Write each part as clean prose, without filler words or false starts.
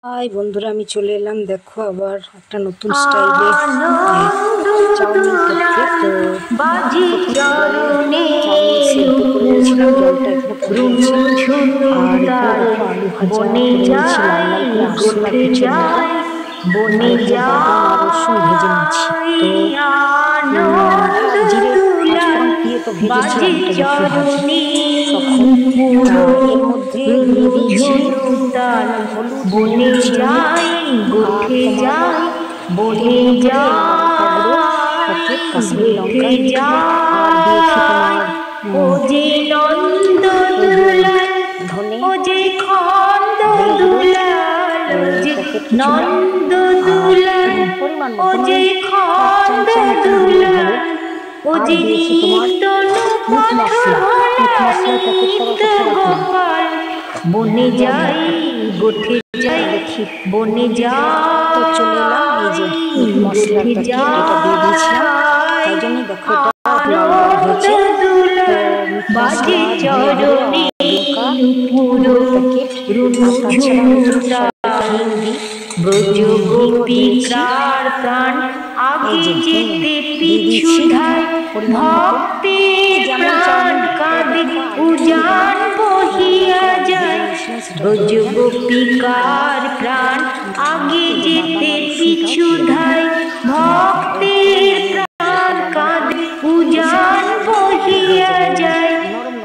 High বন্ধুরা, আমি চলে এলাম। দেখো আবার একটা নতুন স্টাইলে চাউমিন করতে। তো চাউমিন সেদ্ধ করে নিয়েছিলাম, জলটা এখানে ফুটিয়েছি। আর এখানে দেখো আলু ভাজা করে নিয়েছি, লাল লাল করে আরশোলা কুচির মতো। আর এখানে বাদাম আর রসুন ভেজে নিয়েছি। তো জিরে পাঁচফোড়ন দিয়ে তো ভেজেছি আলুটা যখন ভাজি তখন। এর মধ্যে দিয়ে দিয়েছি হলুদ, নুন, চিনি আর তোমার এর মধ্যে লঙ্কা গুঁড়ো প্যাকেট, কাশ্মীরি লঙ্কা, আর দিয়েছি তোমার ধনে গুঁড়ো প্যাকেট কিছুটা, আর পরিমাণ মতো মানে 1 চামচের মতন দিলেই হবে। আর দিয়েছি তোমার মিট মশলা প্যাকেটটা আবার কোথায় রাখলাম, দেখি তো চলে এলাম। এই যে মিট মশলার প্যাকেট, এটা দিয়ে দিয়েছিলাম, তাই জন্যই দেখো এটা লাল লাল হয়েছে। তো মিট মশলা, ধনে গুঁড়ো আর লঙ্কা গুঁড়োর প্যাকেট, আর তাছাড়া আমি একটু স্বল্প হিং দিই, হিংও দিয়েছি। এই যে হিং দিয়ে দিয়েছি পরিমাণ মতো। যেমন চাউমিন দেখো গোপিকার প্রাণ আগে যেতে পিছু ধাই, ভক্তের প্রাণ কাঁদে উজান বহিয়া যায়।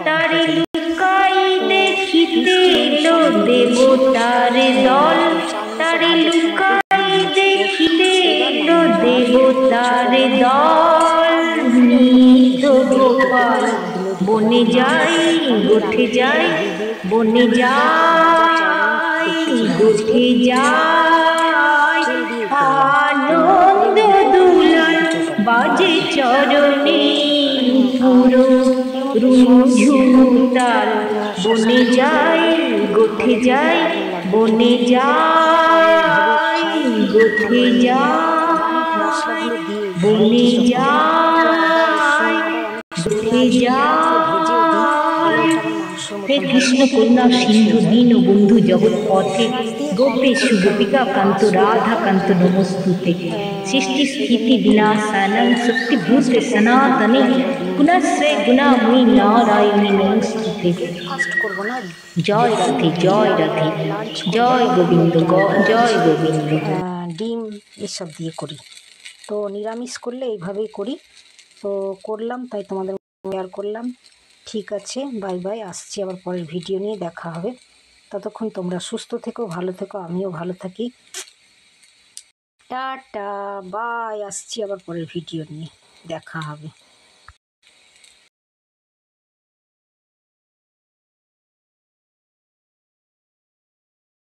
তারে লুকাই দেখিতে এলো দেবতার দল, তারে লুকাই দেখিতে এলো দেবতার দল। নিত গোপাল বনে যাই, গোঠে যাই, বনে যাই, গোঠে যাই। আনন্দ দুলাল বাজে চরণে, পুরো রুঝুতাল। বনে যাই, গোঠে যাই, বনে যাই, গোঠে যাই, বনে যাই, গোঠে যাই। হে কৃষ্ণ কন্যা সিন্ধু দীন বন্ধু জগৎ পথে, গোপেশু গোপিকা কান্ত রাধা কান্ত নমস্তুতে। সৃষ্টি স্থিতি বিনাশানং সত্যিভূতে সনাতনে, গুণাশ্রয় গুণাময়ী নারায়ণী নমস্তুতে। জয় রাধে, জয় রাধে, জয় গোবিন্দ, জয় গোবিন্দ। ডিম এসব দিয়ে করি, তো নিরামিষ করলে এইভাবেই করি। তো করলাম, তাই তোমাদের শেয়ার করলাম। ঠিক আছে, বাই বাই। আসছি আবার পরের ভিডিও নিয়ে, দেখা হবে। ততক্ষণ তোমরা সুস্থ থেকো, ভালো থেকো, আমিও ভালো থাকি। Tata, bye. আসছি আবার পরের ভিডিও নিয়ে, দেখা হবে।